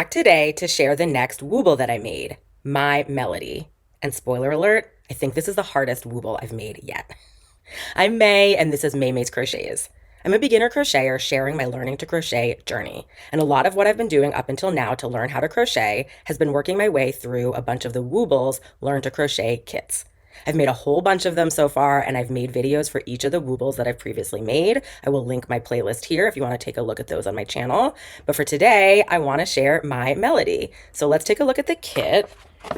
back today to share the next Wooble that I made, My Melody. And spoiler alert, I think this is the hardest Wooble I've made yet. I'm May, and this is May's Crochets. I'm a beginner crocheter sharing my learning to crochet journey. And a lot of what I've been doing up until now to learn how to crochet has been working my way through a bunch of the Woobles Learn to Crochet kits. I've made a whole bunch of them so far, and I've made videos for each of the Woobles that I've previously made. I will link my playlist here if you want to take a look at those on my channel. But for today, I want to share My Melody. So let's take a look at the kit.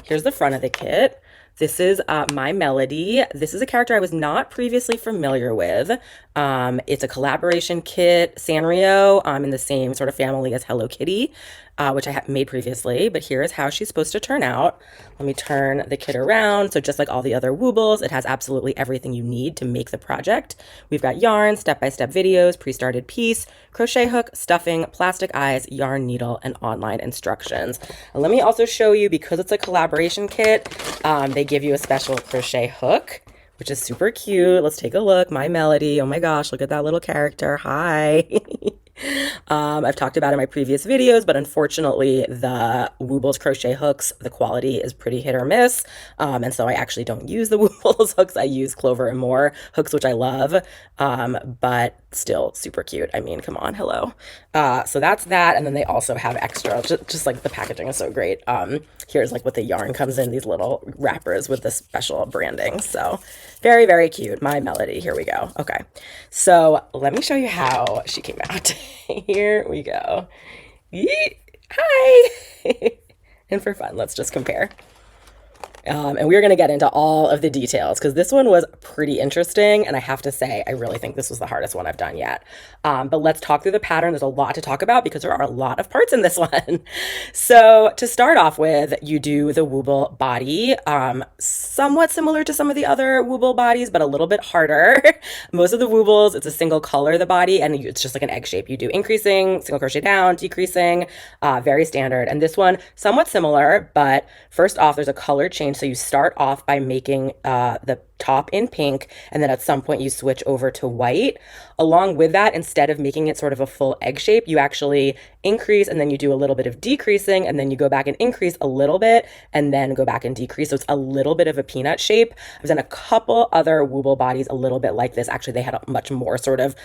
Here's the front of the kit. This is My Melody. This is a character I was not previously familiar with. It's a collaboration kit, Sanrio, in the same sort of family as Hello Kitty, which I made previously. But here is how she's supposed to turn out. Let me turn the kit around. So just like all the other Woobles, it has absolutely everything you need to make the project. We've got yarn, step-by-step videos, pre-started piece, crochet hook, stuffing, plastic eyes, yarn needle, and online instructions. And let me also show you, because it's a collaboration kit, they give you a special crochet hook, which is super cute. Let's take a look. My Melody. Oh my gosh, look at that little character. Hi. I've talked about it in my previous videos, but unfortunately the Woobles crochet hooks, the quality is pretty hit or miss. And so I actually don't use the Woobles hooks. I use Clover and More hooks, which I love, but still super cute. I mean, come on, hello. So that's that. And then they also have extra, just like the packaging is so great. Here's like what the yarn comes in, these little wrappers with the special branding. So very, very cute. My Melody. Here we go. Okay. So let me show you how she came out. Here we go. Yeet. Hi. And for fun, let's just compare. And we're going to get into all of the details because this one was pretty interesting. And I have to say, I really think this was the hardest one I've done yet. But let's talk through the pattern. There's a lot to talk about because there are a lot of parts in this one. So to start off with, you do the Wooble body, somewhat similar to some of the other Wooble bodies, but a little bit harder. Most of the Woobles, it's a single color, the body, and it's just like an egg shape. You do increasing, single crochet down, decreasing, very standard. And this one, somewhat similar, but first off, there's a color change. So you start off by making the top in pink, and then at some point you switch over to white. Along with that, instead of making it sort of a full egg shape, you actually increase, and then you do a little bit of decreasing, and then you go back and increase a little bit, and then go back and decrease. So it's a little bit of a peanut shape. I've done a couple other Wooble bodies a little bit like this. Actually, they had a much more sort of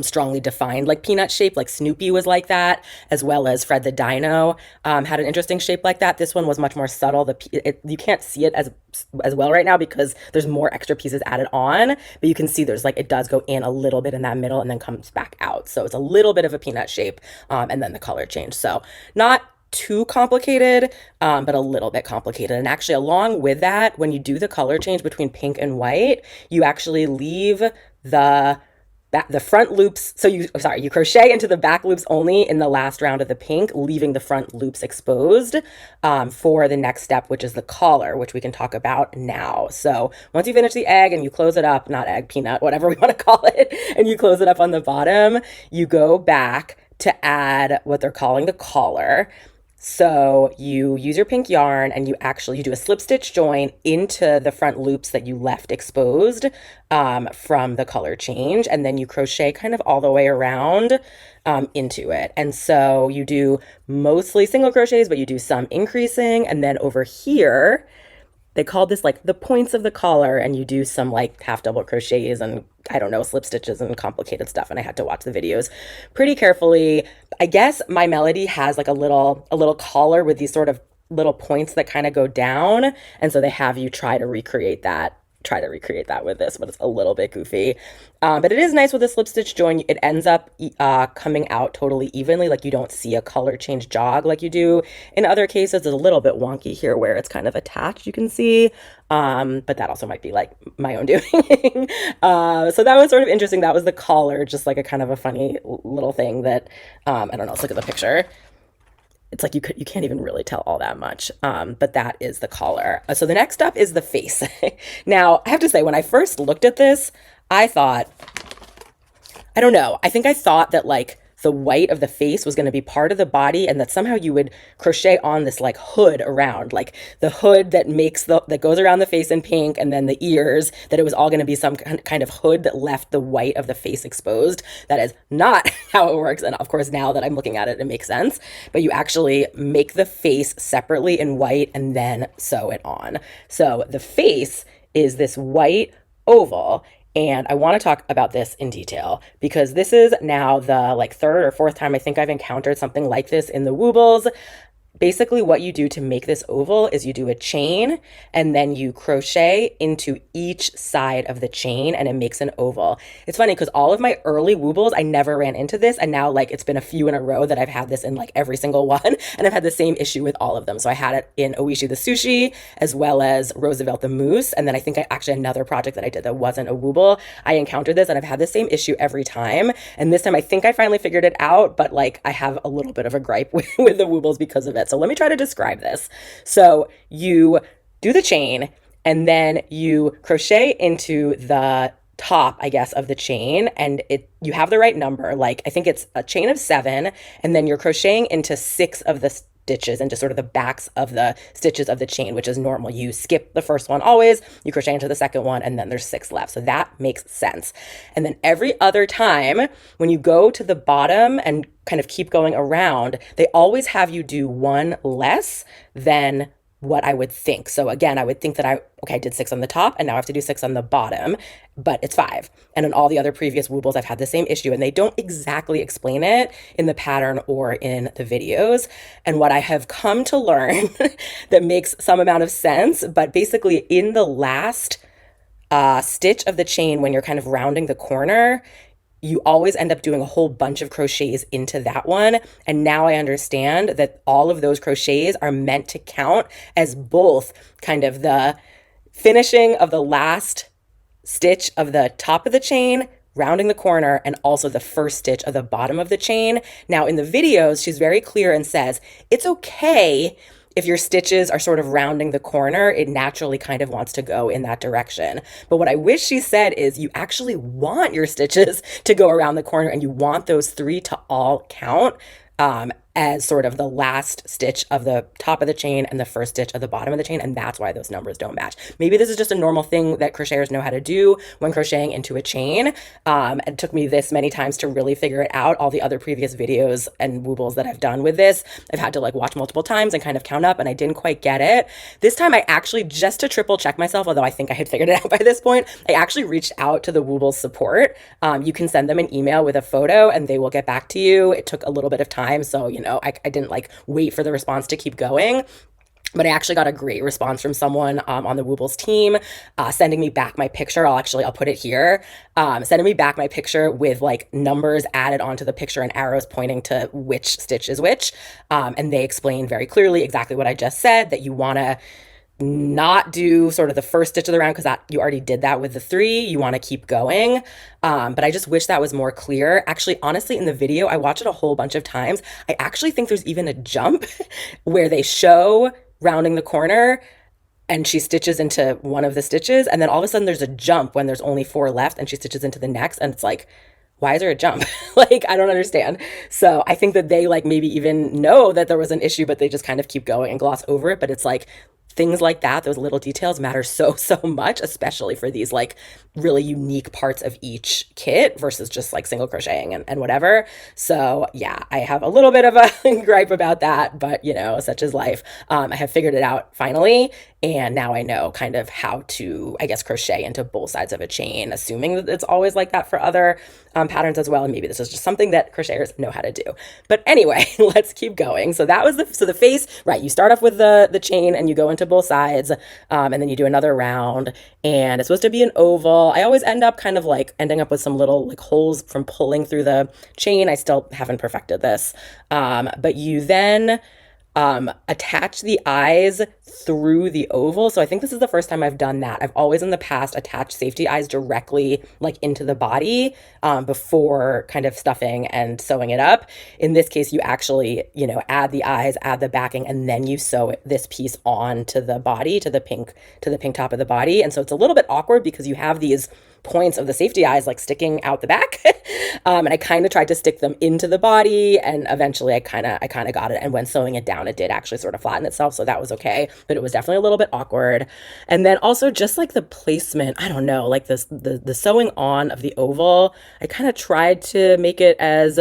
strongly defined like peanut shape, like Snoopy was like that, as well as Fred the Dino had an interesting shape like that. This one was much more subtle. You can't see it as well right now because there's more extra pieces added on, but you can see there's like, it does go in a little bit in that middle and then comes back out. So it's a little bit of a peanut shape, and then the color change. So not too complicated, but a little bit complicated. And actually, along with that, when you do the color change between pink and white, you actually leave the front loops. So you crochet into the back loops only in the last round of the pink, leaving the front loops exposed for the next step, which is the collar, which we can talk about now. So once you finish the egg and you close it up, not egg, peanut, whatever we want to call it, and you close it up on the bottom, you go back to add what they're calling the collar. So you use your pink yarn and you do a slip stitch join into the front loops that you left exposed from the color change, and then you crochet kind of all the way around into it. And so you do mostly single crochets, but you do some increasing, and then over here they called this like the points of the collar, and you do some like half double crochets and I don't know, slip stitches and complicated stuff. And I had to watch the videos pretty carefully. I guess My Melody has like a little collar with these sort of little points that kind of go down. And so they have you try to recreate that with this, but it's a little bit goofy. But it is nice with a slip stitch join. It ends up coming out totally evenly. Like you don't see a color change jog like you do in other cases. It's a little bit wonky here where it's kind of attached, you can see. But that also might be like my own doing. So that was sort of interesting. That was the collar, just like a kind of a funny little thing that, I don't know, let's look at the picture. It's like you can't even really tell all that much, but that is the collar. So the next up is the face. Now, I have to say, when I first looked at this, I thought, I don't know, I think I thought that like the white of the face was going to be part of the body, and that somehow you would crochet on this like hood around, like the hood that that goes around the face in pink, and then the ears, that it was all going to be some kind of hood that left the white of the face exposed. That is not how it works. And of course, now that I'm looking at it, it makes sense. But you actually make the face separately in white and then sew it on. So the face is this white oval. And I want to talk about this in detail because this is now the like third or fourth time I think I've encountered something like this in the Woobles. Basically, what you do to make this oval is you do a chain and then you crochet into each side of the chain and it makes an oval. It's funny because all of my early Woobles, I never ran into this. And now like it's been a few in a row that I've had this in like every single one. And I've had the same issue with all of them. So I had it in Oishi the Sushi as well as Roosevelt the Moose. And then I think I actually another project that I did that wasn't a Wooble, I encountered this and I've had the same issue every time. And this time I think I finally figured it out, but like I have a little bit of a gripe with the Woobles because of it. So let me try to describe this. So you do the chain and then you crochet into the top, I guess, of the chain, and you have the right number. Like I think it's a chain of 7, and then you're crocheting into 6 of the stitches, into sort of the backs of the stitches of the chain, which is normal. You skip the first one always, you crochet into the second one, and then there's 6 left. So that makes sense. And then every other time when you go to the bottom and kind of keep going around, they always have you do 1 less than what I would think. So again, I would think that I did 6 on the top and now I have to do 6 on the bottom, but it's 5. And in all the other previous Woobles, I've had the same issue and they don't exactly explain it in the pattern or in the videos. And what I have come to learn that makes some amount of sense, but basically in the last stitch of the chain, when you're kind of rounding the corner, you always end up doing a whole bunch of crochets into that one. And now I understand that all of those crochets are meant to count as both kind of the finishing of the last stitch of the top of the chain, rounding the corner, and also the first stitch of the bottom of the chain. Now in the videos, she's very clear and says, it's okay if your stitches are sort of rounding the corner, it naturally kind of wants to go in that direction. But what I wish she said is you actually want your stitches to go around the corner and you want those 3 to all count as sort of the last stitch of the top of the chain and the first stitch of the bottom of the chain, and that's why those numbers don't match. Maybe this is just a normal thing that crocheters know how to do when crocheting into a chain. It took me this many times to really figure it out. All the other previous videos and Woobles that I've done with this, I've had to like watch multiple times and kind of count up, and I didn't quite get it. This time I actually, just to triple check myself, although I think I had figured it out by this point, I actually reached out to the Woobles support. You can send them an email with a photo and they will get back to you. It took a little bit of time, so I didn't like wait for the response to keep going. But I actually got a great response from someone on the Woobles team, sending me back my picture. I'll put it here, sending me back my picture with like numbers added onto the picture and arrows pointing to which stitch is which. And they explained very clearly exactly what I just said, that you want to not do sort of the first stitch of the round because you already did that with the 3. You want to keep going. But I just wish that was more clear. Actually, honestly, in the video, I watched it a whole bunch of times. I actually think there's even a jump where they show rounding the corner and she stitches into one of the stitches. And then all of a sudden there's a jump when there's only 4 left and she stitches into the next. And it's like, why is there a jump? Like, I don't understand. So I think that they like maybe even know that there was an issue, but they just kind of keep going and gloss over it. But it's like, things like that, those little details matter so much, especially for these like really unique parts of each kit versus just like single crocheting and whatever. So yeah, I have a little bit of a gripe about that, but such is life. I have figured it out finally. And now I know kind of how to, I guess, crochet into both sides of a chain, assuming that it's always like that for other patterns as well. And maybe this is just something that crocheters know how to do. But anyway, let's keep going. So that was the face, right? You start off with the chain and you go into both sides, and then you do another round, and it's supposed to be an oval. I always end up kind of like ending up with some little like holes from pulling through the chain. I still haven't perfected this. But you then attach the eyes through the oval. So I think this is the first time I've done that. I've always in the past attached safety eyes directly like into the body before kind of stuffing and sewing it up. In this case, you actually, add the eyes, add the backing, and then you sew this piece on to the body, to the pink top of the body. And so it's a little bit awkward because you have these points of the safety eyes like sticking out the back. And I kind of tried to stick them into the body, and eventually I kind of got it. And when sewing it down, it did actually sort of flatten itself, so that was okay. But it was definitely a little bit awkward. And then also just like the placement, I don't know, like this the sewing on of the oval, I kind of tried to make it as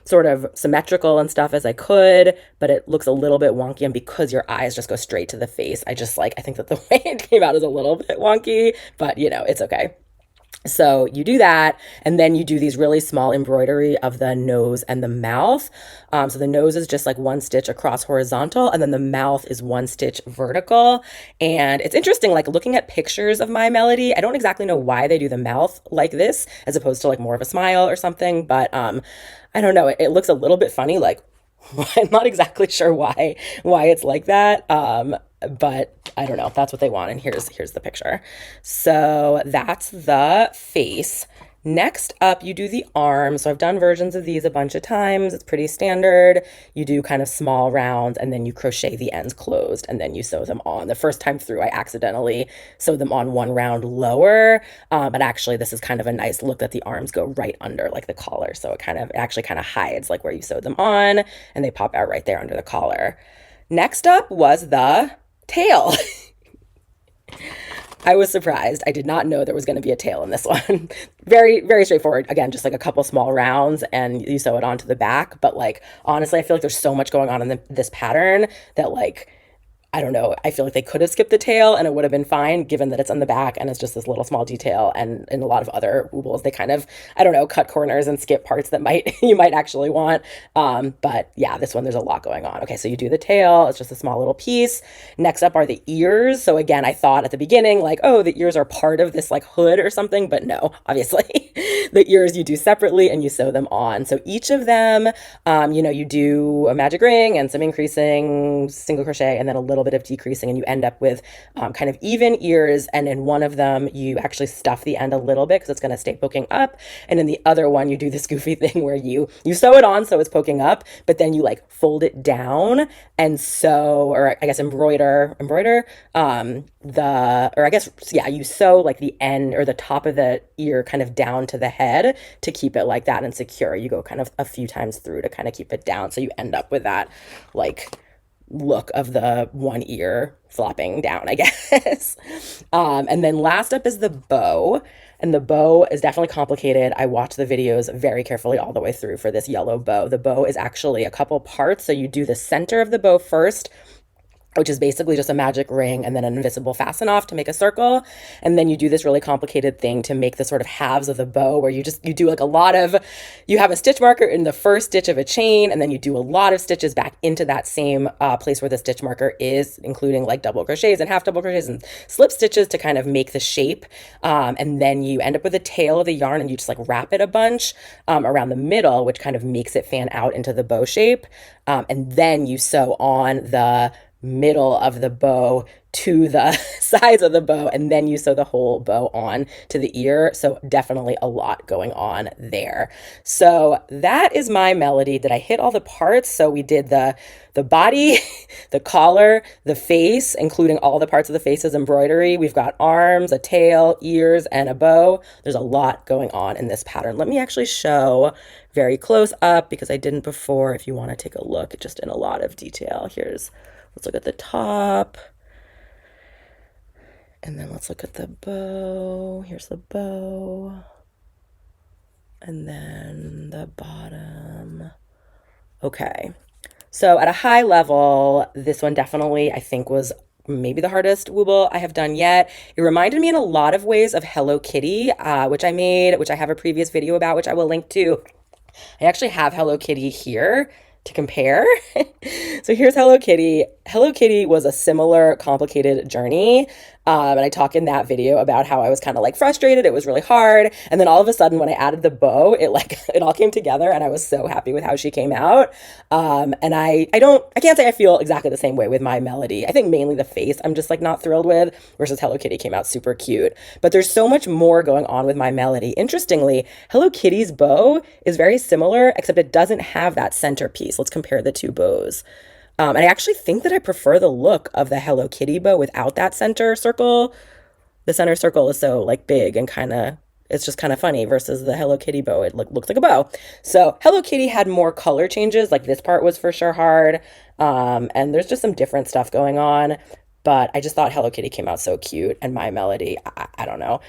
sort of symmetrical and stuff as I could, but it looks a little bit wonky. And because your eyes just go straight to the face, I think that the way it came out is a little bit wonky, but it's okay. So you do that, and then you do these really small embroidery of the nose and the mouth. So the nose is just like one stitch across horizontal, and then the mouth is one stitch vertical. And it's interesting, like looking at pictures of My Melody, I don't exactly know why they do the mouth like this, as opposed to like more of a smile or something. But I don't know, it looks a little bit funny, like I'm not exactly sure why it's like that. But I don't know. That's what they want. And here's the picture. So that's the face. Next up, you do the arms. So I've done versions of these a bunch of times. It's pretty standard. You do kind of small rounds, and then you crochet the ends closed, and then you sew them on. The first time through, I accidentally sewed them on one round lower. But actually, this is kind of a nice look that the arms go right under like the collar. So it actually kind of hides like where you sewed them on, and they pop out right there under the collar. Next up was the tail. I was surprised. I did not know there was going to be a tail in this one. Very, very straightforward. Again, just like a couple small rounds and you sew it onto the back. But like, honestly, I feel like there's so much going on in this pattern that like, I don't know. I feel like they could have skipped the tail and it would have been fine, given that it's on the back and it's just this little small detail. And in a lot of other Woobles, they kind of, I don't know, cut corners and skip parts that you might actually want. But yeah, this one, there's a lot going on. Okay, so you do the tail. It's just a small little piece. Next up are the ears. So again, I thought at the beginning, like, oh, the ears are part of this like hood or something, but no, obviously. The ears you do separately and you sew them on. So each of them, you do a magic ring and some increasing, single crochet, and then a little bit of decreasing, and you end up with kind of even ears. And in one of them you actually stuff the end a little bit because it's going to stay poking up, and in the other one you do this goofy thing where you sew it on so it's poking up, but then you like fold it down and sew, or I guess embroider you sew like the end or the top of the ear kind of down to the head to keep it like that and secure. You go kind of a few times through to kind of keep it down, so you end up with that like look of the one ear flopping down, I guess. And then last up is the bow. And the bow is definitely complicated. I watched the videos very carefully all the way through for this yellow bow. The bow is actually a couple parts. So you do the center of the bow first, which is basically just a magic ring and then an invisible fasten off to make a circle. And then you do this really complicated thing to make the sort of halves of the bow where you do like you have a stitch marker in the first stitch of a chain, and then you do a lot of stitches back into that same place where the stitch marker is, including like double crochets and half double crochets and slip stitches to kind of make the shape. And then you end up with the tail of the yarn and you just like wrap it a bunch around the middle, which kind of makes it fan out into the bow shape. And then you sew on the middle of the bow to the sides of the bow, and then you sew the whole bow on to the ear. So definitely a lot going on there. So that is My Melody. Did I hit all the parts? So we did the body, the collar, the face, including all the parts of the face's embroidery. We've got arms, a tail, ears, and a bow. There's a lot going on in this pattern. Let me actually show very close up because I didn't before, if you want to take a look just in a lot of detail. Let's look at the top. And then let's look at the bow. Here's the bow. And then the bottom. Okay. So at a high level, this one definitely, I think, was maybe the hardest Wooble I have done yet. It reminded me in a lot of ways of Hello Kitty, which I made, which I have a previous video about, which I will link to. I actually have Hello Kitty here to compare. So here's Hello Kitty. Hello Kitty was a similar complicated journey. And I talk in that video about how I was kind of like frustrated. It was really hard. And then all of a sudden when I added the bow, it all came together and I was so happy with how she came out. And I can't say I feel exactly the same way with My Melody. I think mainly the face I'm just like not thrilled with, versus Hello Kitty came out super cute. But there's so much more going on with My Melody. Interestingly, Hello Kitty's bow is very similar, except it doesn't have that centerpiece. Let's compare the two bows. And I actually think that I prefer the look of the Hello Kitty bow without that center circle. The center circle is so like big and kind of It's just kind of funny versus the Hello Kitty bow. It looks like a bow. So Hello Kitty had more color changes. Like this part was for sure hard. And there's just some different stuff going on. But I just thought Hello Kitty came out so cute, and My Melody, I don't know.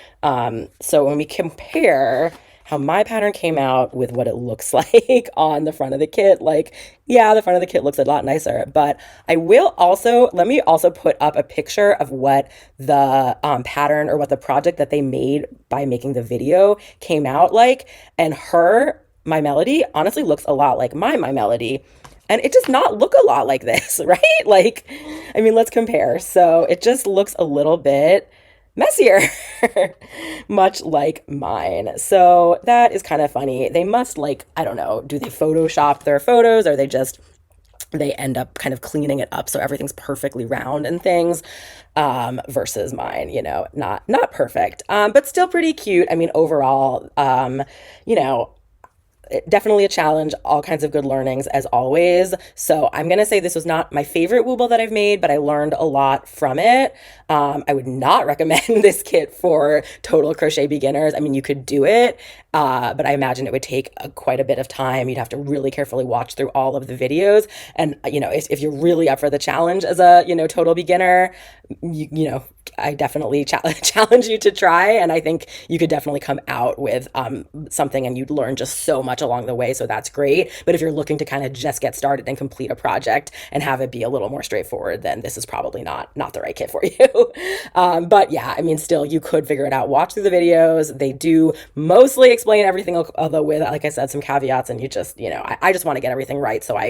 So when we compare how my pattern came out with what it looks like on the front of the kit, like, yeah, the front of the kit looks a lot nicer. But I will also, let me also put up a picture of what the pattern or what the project that they made by making the video came out like. And her, My Melody, honestly looks a lot like My Melody. And it does not look a lot like this, right? Like, I mean, let's compare. So it just looks a little bit messier, much like mine. So that is kind of funny. They must like, I don't know, do they Photoshop their photos, or they just they end up kind of cleaning it up so everything's perfectly round and things, versus mine, not perfect, but still pretty cute. I mean, overall, you know definitely a challenge, all kinds of good learnings as always. So I'm going to say this was not my favorite Wooble that I've made, but I learned a lot from it. I would not recommend this kit for total crochet beginners. I mean, you could do it, but I imagine it would take quite a bit of time. You'd have to really carefully watch through all of the videos. And, if you're really up for the challenge as a, total beginner, I definitely challenge you to try. And I think you could definitely come out with something, and you'd learn just so much along the way. So that's great. But if you're looking to kind of just get started and complete a project and have it be a little more straightforward, then this is probably not the right kit for you. But yeah, I mean, still, you could figure it out. Watch through the videos. They do mostly explain everything, although with, like I said, some caveats. And you just, I just want to get everything right. So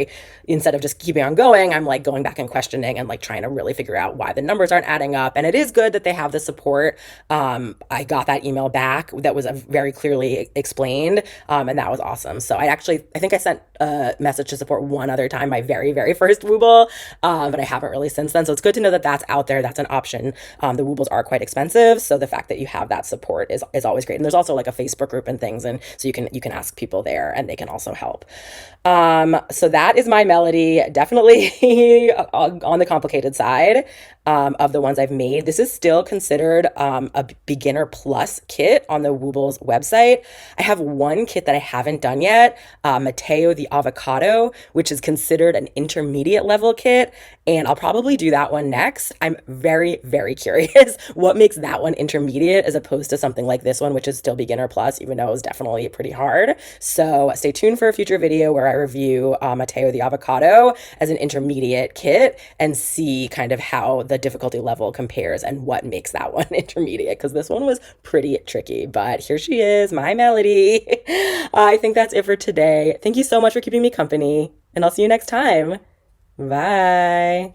instead of just keeping on going, I'm like going back and questioning and like trying to really figure out why the numbers aren't adding up. And it is good that they have the support. I got that email back that was very clearly explained, and that was awesome. So I think I sent a message to support one other time, my very, very first Wooble, but I haven't really since then. So it's good to know that that's out there. That's an option. The Woobles are quite expensive, so the fact that you have that support is always great. And there's also like a Facebook group and things, and so you can ask people there, and they can also help. So that is My Melody, definitely on the complicated side of the ones I've made. This is still considered a beginner plus kit on the Woobles website. I have one kit that I haven't done yet, Mateo the Avocado, which is considered an intermediate level kit, and I'll probably do that one next. I'm very, very curious what makes that one intermediate as opposed to something like this one, which is still beginner plus, even though it was definitely pretty hard. So stay tuned for a future video where I review Mateo the Avocado as an intermediate kit and see kind of how the difficulty level compares and what makes that one intermediate, because this one was pretty tricky. But here she is, My Melody. I think that's it for today. Thank you so much for keeping me company, and I'll see you next time. Bye.